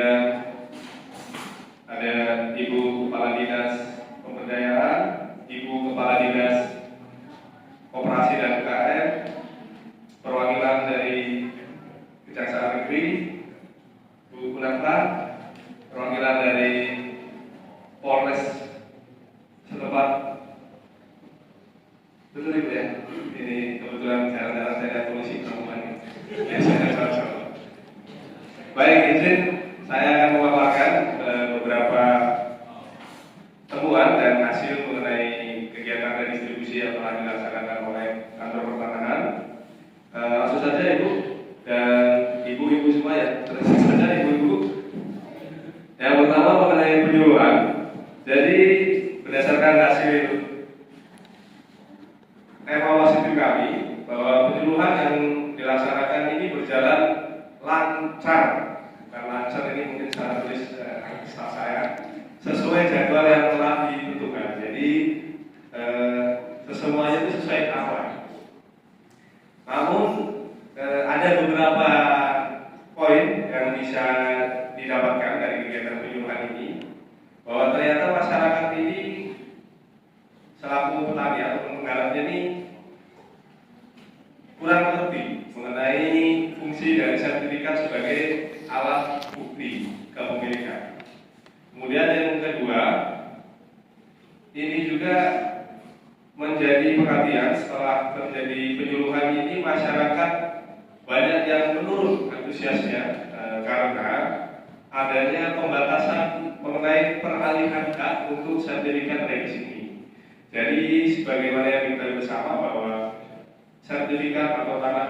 kemudian ada Ibu Kepala Dinas Pemberdayaan, Ibu Kepala Dinas Koperasi dan UKM, perwakilan dari Kejaksaan Negeri, Bu Kunanta, perwakilan dari Polres setempat. Betul Ibu ya? Ini kebetulan jarang-jarang saya lihat polisi perempuan. Baik, izin saya akan memaparkan beberapa temuan dan hasil mengenai kegiatan redistribusi yang telah dilaksanakan oleh kantor pertanahan. Langsung saja Ibu dan ibu-ibu semua ya, terus saja ibu-ibu. Yang pertama mengenai penyuluhan. Jadi berdasarkan hasil evaluasi tim kami bahwa penyuluhan yang dilaksanakan ini berjalan lancar. Bukan lancar ini mungkin secara tulis staff saya sesuai jadwal yang telah ditentukan. Jadi semuanya itu sesuai tahapan. Namun ada beberapa poin yang bisa didapatkan dari kegiatan penyuluhan ini, bahwa ternyata masyarakat ini selaku petani atau penggarapnya ini kurang mengerti mengenai fungsi dari sertifikat sebagai alat bukti kepemilikan. Kemudian yang kedua, ini juga menjadi perhatian setelah terjadi penyuluhan ini, masyarakat banyak yang menurun antusiasnya karena adanya pembatasan mengenai peralihan hak untuk sertifikat regis ini. Jadi sebagaimana yang kita bersama bahwa sertifikat atau tanah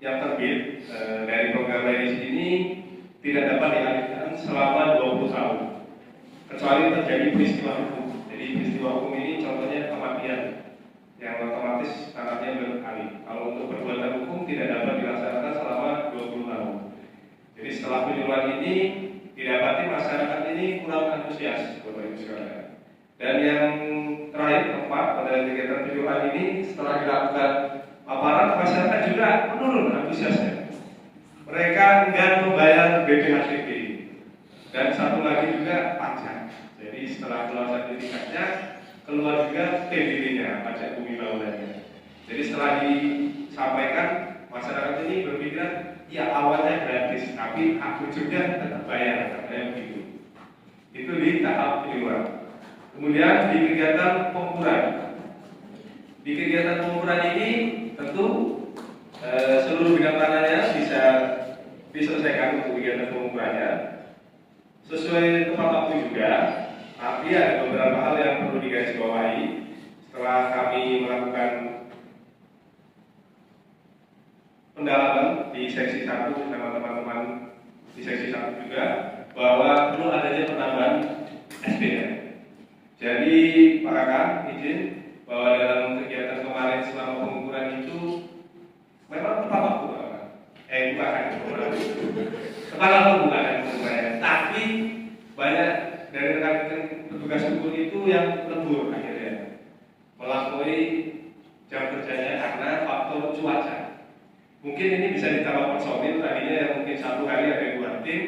yang terbit dari program regis ini tidak dapat dialihkan selama 20 tahun kecuali terjadi peristiwa hukum. Jadi peristiwa hukum ini contohnya kematian yang otomatis tanahnya beralih. Kalau untuk perbuatan hukum tidak dapat dilaksanakan selama 20 tahun. Jadi setelah penyuluhan ini didapati masyarakat ini kurang antusias, Bapak Ibu sekalian. Dan yang terakhir, keempat, pada kegiatan penyuluhan ini setelah dilakukan paparan, masyarakat juga menurun antusiasnya. Mereka enggan membayar BPHTB dan satu lagi juga pajak. Jadi setelah keluar sertifikatnya, keluar juga PBB-nya, pajak bumi bangunannya. Jadi setelah disampaikan, masyarakat ini berpikiran, ya awalnya gratis, tapi ujungnya tetap bayar, katanya begitu. Itu di tahap penyuluhan. Kemudian di kegiatan pengukuran. Di kegiatan pengukuran ini tentu seluruh bidang tanahnya bisa diselesaikan untuk kegiatan pengukurannya sesuai tepat waktu juga. Tapi ada beberapa hal yang perlu digarisbawahi setelah kami melakukan pendalaman di seksi 1 bersama teman-teman di seksi 1 juga, bahwa perlu adanya penambahan SPM. Jadi Pak Kakak izin bahwa dalam kegiatan kemarin selama pengukuran itu memang tepat waktu Pak Kakak. Bukan tepat waktu bukan pengukurannya, tapi banyak dari rekan-rekan petugas hukum itu yang lembur akhirnya melampaui jam kerjanya karena faktor cuaca. Mungkin ini bisa ditambah personil, tadinya yang mungkin 1 hari ada 2 tim,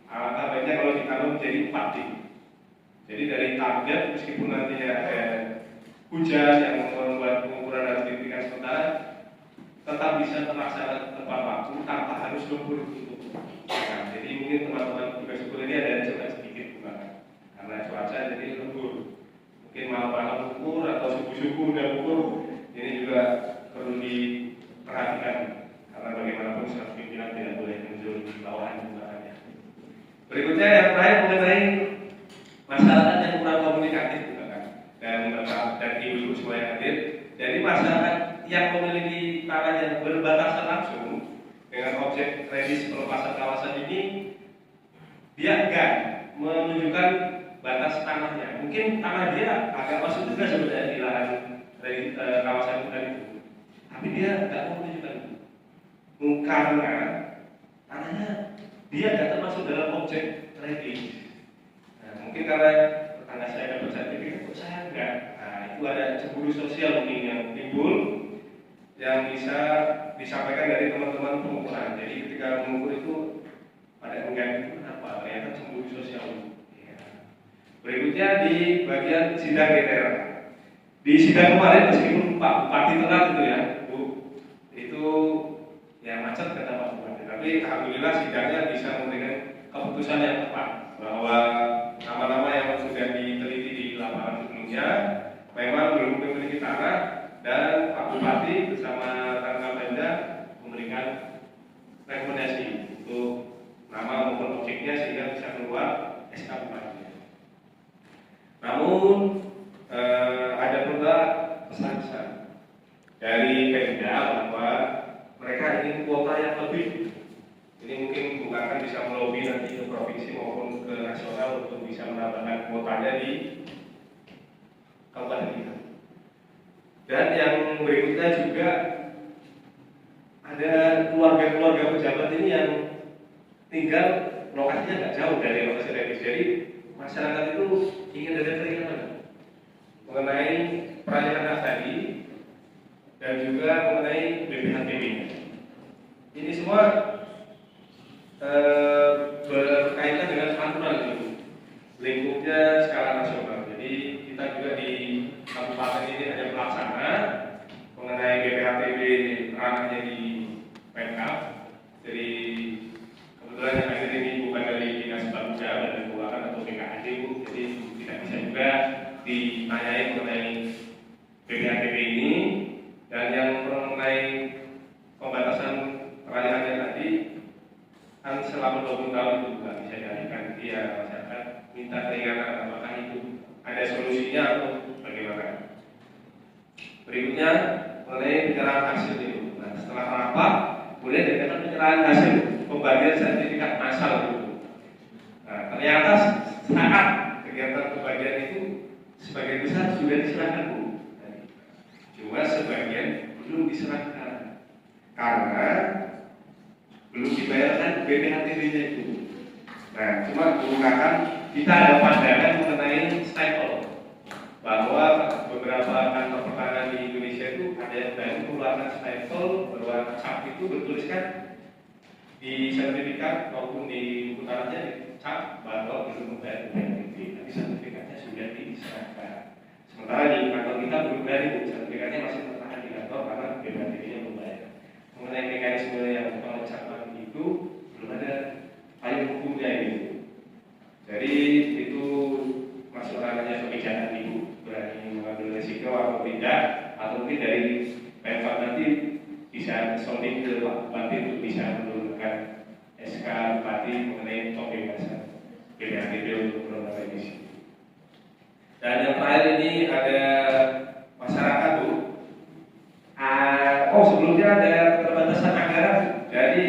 alangkah baiknya kalau ditambah menjadi 4 tim. Jadi dari target, meskipun nantinya ada hujan yang membuat pengukuran harus dihentikan sementara, tetap bisa terlaksana tepat waktu tanpa harus lembur untuk. Nah, jadi mungkin teman-teman petugas hukum ini ada coba sedikit karena cuaca jadi lembur. Mungkin malam-malam ukur atau subuh-subuh udah ukur, ini juga perlu diperhatikan karena bagaimanapun staff pimpinan tidak boleh muncul di bawahan bukannya. Berikutnya yang terakhir mengenai masyarakat yang kurang komunikatif dan ibu-ibu semua yang hadir. Jadi masyarakat yang memiliki tanah yang berbatasan langsung dengan objek regis pelepasan kawasan ini, dia enggan menunjukkan batas tanahnya. Mungkin tanah dia agak masuk juga sebenarnya di lahan kawasan hutan itu, tapi dia nggak mau menunjukkan itu karena tanahnya dia nggak termasuk dalam objek regis. Mungkin karena tetangga saya dapat sertifikat, kok saya enggak. Nah, itu ada cemburu sosial mungkin yang timbul yang bisa disampaikan dari teman-teman pengukuran. Jadi ketika mengukur itu pada enggan itu kenapa? Ternyata cemburu sosial. Ya. Berikutnya di bagian sidang DPR. Di sidang kemarin meskipun Pak Bupati tenang itu ya, Bu, itu ya macet kata Pak Bupati. Tapi alhamdulillah sidangnya bisa memberikan keputusan yang tepat bahwa nama-nama yang sudah diteliti di lapangan sebelumnya memang belum memiliki tanah dan Pak Bupati bersama Tangga Pemda memberikan rekomendasi untuk nama maupun objeknya sehingga bisa keluar SK Bupati. Namun ada pula pesan-pesan dari Pemda bahwa mereka ingin kuota yang lebih. Ini mungkin bukan bisa melobi nanti ke provinsi maupun ke nasional untuk bisa menambahkan kuotanya di kabupaten kita. Dan yang berikutnya juga ada keluarga-keluarga pejabat ini yang tinggal lokasinya nggak jauh dari lokasi revisi. Jadi masyarakat itu ingin ada keringanan mengenai peralihan tadi dan juga mengenai BPHTB. Ini semua berkaitan dengan aturan itu, lingkupnya skala nasional. Jadi kita juga di kabupaten ini hanya pelaksana mengenai BPHTB ranahnya di Pemkab. Jadi kebetulan yang hadir ini bukan dari Dinas Bapeda dan Keuangan atau BKAD, Bu. Jadi tidak bisa juga ditanyai mengenai BPHTB ini. Dan yang mengenai pembatasan peralihannya tadi kan selama 20 tahun itu juga bisa dialihkan. Dia masyarakat minta keringanan, apakah itu ada solusinya atau bagaimana. Berikutnya mengenai penyerahan hasil itu. Nah, setelah rapat kemudian diadakan penyerahan hasil pembagian sertifikat massal itu. Nah, ternyata saat kegiatan pembagian itu sebagian besar sudah diserahkan, Bu. Cuma sebagian belum diserahkan karena belum dibayarkan BPHTB-nya itu. Nah, cuma menggunakan kita ada pandangan mengenai stempel bahwa beberapa kantor pertanian di Indonesia itu ada yang baru mengeluarkan stempel berwarna cap itu bertuliskan di sertifikat maupun di putarannya cap bahwa belum membayar BPHTB, tapi sertifikatnya sudah diserahkan. Sementara di kantor kita belum bayar itu, sertifikatnya masih tertahan di kantor karena BPHTB-nya belum bayar. Mengenai mekanisme yang pengecapan itu belum ada payung hukumnya ini. Jadi itu masuk ranahnya kebijakan Ibu, berani mengambil resiko atau tidak, atau mungkin dari Pemkab nanti bisa sounding ke Pak Bupati untuk bisa menurunkan SK Bupati mengenai pembebasan BPHTB untuk program remisi. Dan yang terakhir ini ada masyarakat, Bu. Sebelumnya ada keterbatasan anggaran. Jadi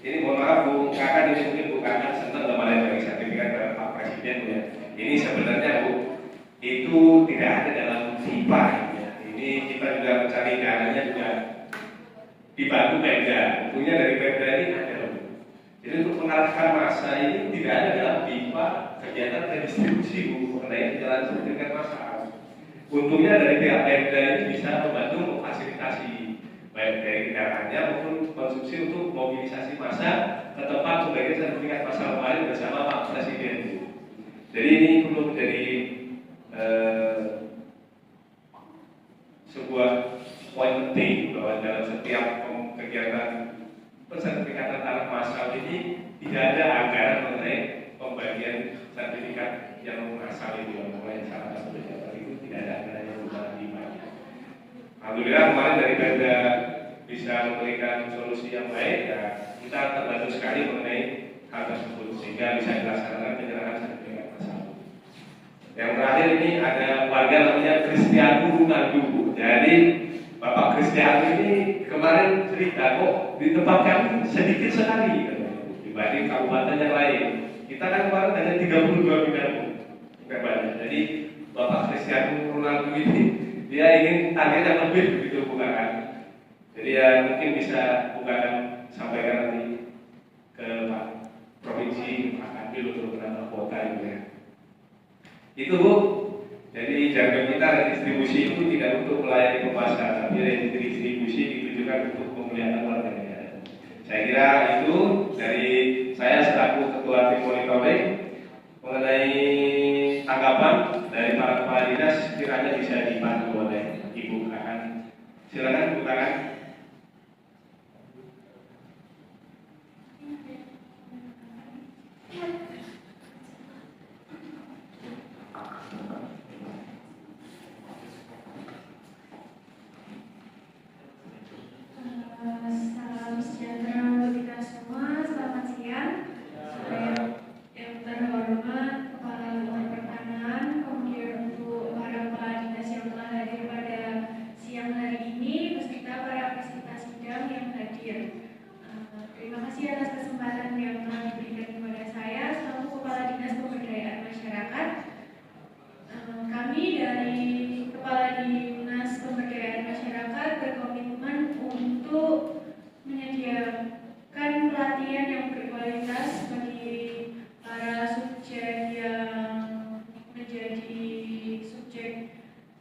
ini mohon maaf Bu Kakak, ini mungkin Bu Kakak senang kemarin dari sertifikat dari Pak Presiden ya. Ini sebenarnya Bu itu tidak ada dalam FIPA ya. Ini kita juga mencari dananya juga dibantu Pemda. Tentunya dari Pemda ini ada Bu. Jadi untuk mengalahkan masa ini tidak ada dalam FIPA kegiatan redistribusi Bu mengenai jalan sertifikat masa. Untungnya dari pihak Pemda ini bisa membantu memfasilitasi baik dari kendaraannya maupun konsumsi untuk mobilisasi massa ke tempat pembagian sertifikat massal kemarin bersama Pak Presiden. Jadi ini perlu menjadi sebuah poin penting bahwa dalam setiap kegiatan pensertifikatan tanah massal ini tidak ada anggaran mengenai pembagian sertifikat yang massal itu, yang salah satu itu tidak ada anggaran yang dibagi. Alhamdulillah kemarin dari Pemda bisa memberikan solusi yang baik ya, kita terbantu sekali mengenai hal tersebut sehingga bisa dilaksanakan penyerahan sertifikat massal. Yang terakhir ini ada warga namanya Kristianu Runaldo. Jadi Bapak Kristianu ini kemarin cerita kok di tempat kami sedikit sekali dibanding kabupaten yang lain. Kita kan kemarin hanya 32 bidang. Jadi Bapak Kristianu Runaldo ini dia ingin target yang lebih begitu bukan. Jadi ya mungkin bisa bukan sampaikan nanti ke Pak Provinsi Pak Kanwil untuk menambah kuota itu ya. Itu Bu. Jadi jargon kita redistribusi itu tidak untuk melayani pemasaran, tapi redistribusi ditujukan untuk pemulihan warga negara. Saya kira itu dari saya. Ketua Tim Monitoring mengenai tanggapan dari para kepala dinas kiranya bisa dibantu oleh Ibu Kakan. Silakan Bu Kakan. Salam sejahtera untuk kita semua. Selamat siang. Yang terhormat Kepala Bidang Pertanahan, kemudian untuk para kepala dinas yang telah hadir pada siang hari ini, beserta para peserta sidang yang hadir. Terima kasih atas kesempatan yang telah diberikan kepada saya selaku Kepala Dinas Pemberdayaan Masyarakat. Kami dari Kepala Dinas Pemberdayaan Masyarakat berkomitmen untuk menyediakan pelatihan yang berkualitas bagi para subjek yang menjadi subjek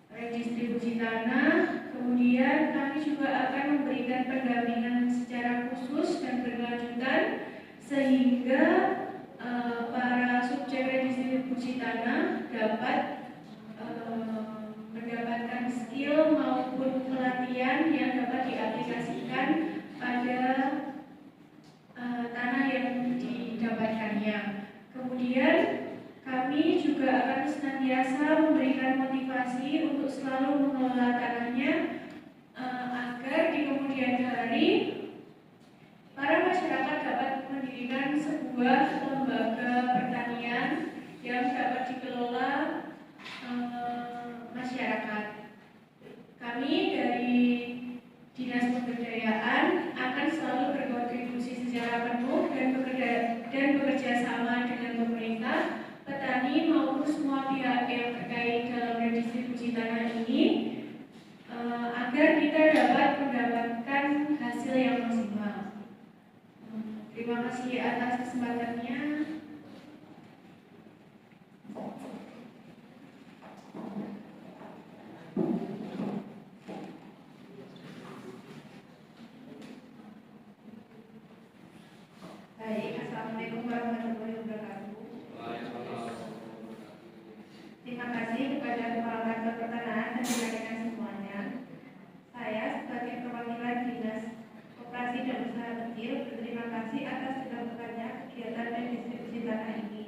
redistribusi tanah. Kemudian kami juga akan memberikan pendampingan secara khusus dan berkelanjutan sehingga para subjek redistribusi tanah dapat mendapatkan skill maupun pelatihan yang dapat diaplikasikan pada tanah yang didapatkannya. Kemudian kami juga akan senantiasa memberikan motivasi untuk selalu mengelola tanahnya agar di kemudian hari para masyarakat dapat mendirikan sebuah lembaga pertanian yang dapat dikelola masyarakat. Kami dari Dinas Pemberdayaan akan selalu berkontribusi secara penuh dan bekerja sama dengan pemerintah, petani maupun semua pihak yang terkait dalam redistribusi tanah ini agar kita dapat mendapatkan hasil yang maksimal. Terima kasih atas kesempatannya. Baik, Assalamualaikum warahmatullahi wabarakatuh. Terima kasih kepada Kepala Kantor Pertanahan dan rekan-rekan semuanya. Saya sebagai perwakilan Dinas Koperasi dan Usaha Kecil berterima kasih atas dilakukannya kegiatan redistribusi tanah ini.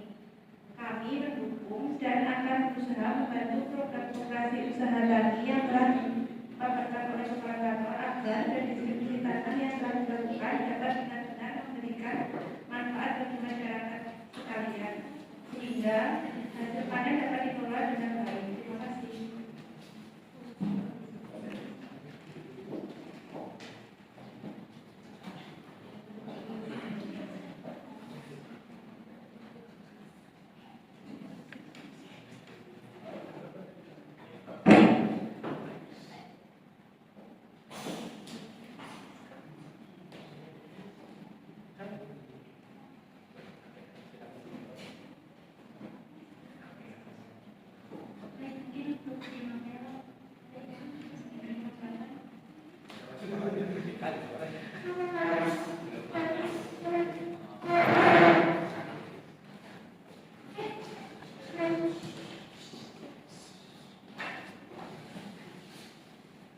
Kami mendukung dan akan berusaha membantu program koperasi usaha tani yang telah dipaparkan oleh Kepala Kantor agar redistribusi tanah yang telah dilakukan dapat benar-benar memberikan manfaat bagi masyarakat sekalian, sehingga hasil panen dapat dikelola dengan baik. Terima kasih.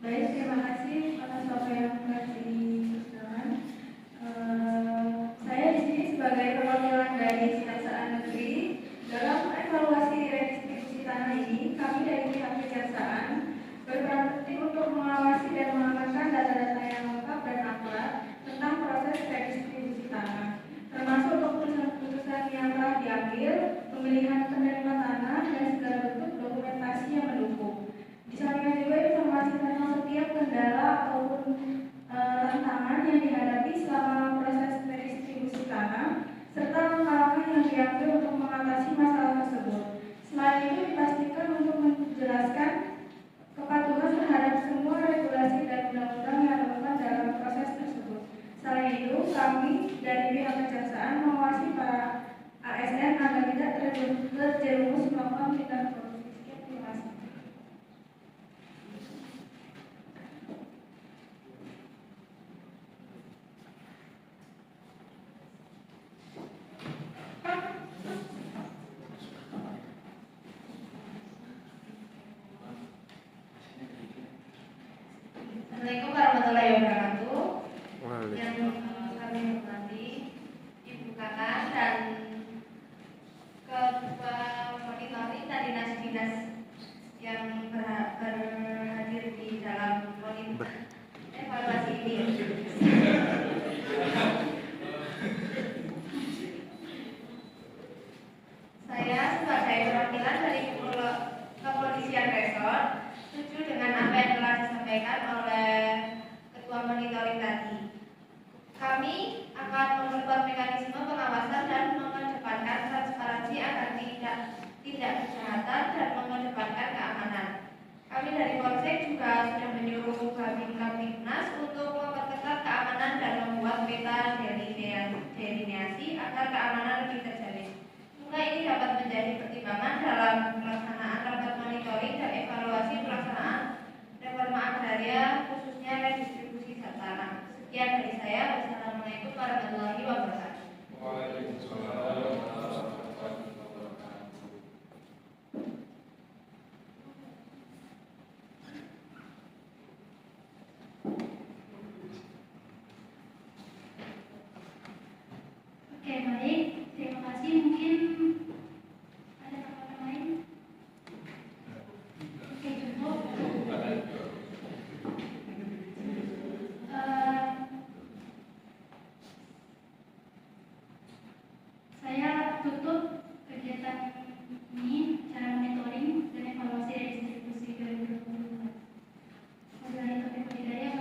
Baik, terima kasih atas apa yang telah disampaikan. Saya di sini sebagai perwakilan dari Kejaksaan Negeri dalam evaluasi redistribusi tanah ini. Kami dari pihak Kejaksaan berperan penting untuk mengawasi dan mengamankan data-data yang lengkap dan akurat tentang proses redistribusi tanah, termasuk keputusan-keputusan yang telah diambil, pemilihan penerima tanah, dan segala bentuk dokumentasi yang mendukung. Disampaikan juga informasi tentang setiap kendala ataupun tantangan yang dihadapi selama proses redistribusi tanah, serta langkah-langkah yang diambil untuk mengatasi masalah tersebut. Selain itu dipastikan untuk menjelaskan kepatuhan terhadap semua regulasi dan undang-undang yang relevan dalam proses tersebut. Selain itu, kami dari pihak Kejaksaan mengawasi para ASN agar tidak terjerumus melakukan tindak korupsi. Terima kasih. Saya sebagai perwakilan dari Kepolisian Resort setuju dengan apa yang telah disampaikan oleh Ketua Monitoring tadi. Kami akan memperkuat mekanisme pengawasan dan mengedepankan transparansi agar tidak kejahatan dan mengedepankan keamanan. Kami dari Polsek juga sudah menyuruh Babinkamtibnas untuk memperketat keamanan dan membuat peta delineasi agar keamanan lebih terjalin. Semoga ini dapat menjadi pertimbangan dalam pelaksanaan rapat monitoring dan evaluasi pelaksanaan reforma agraria khususnya redistribusi tanah. Sekian dari saya. Wassalamualaikum warahmatullahi wabarakatuh. Waalaikumsalam warahmatullahi wabarakatuh. Oke, baik. Terima kasih. Mungkin ada tambahan lain? Oke, cukup. Saya tutup kegiatan ini, cara monitoring dan evaluasi redistribusi 2024. Wabillahi taufiq wal hidayah.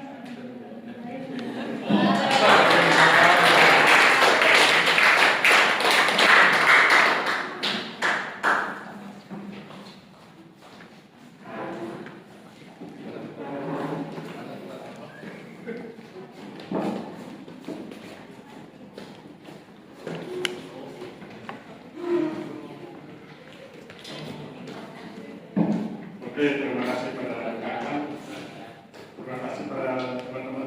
Oke, terima kasih pada rekan-rekan. Terima kasih pada teman-teman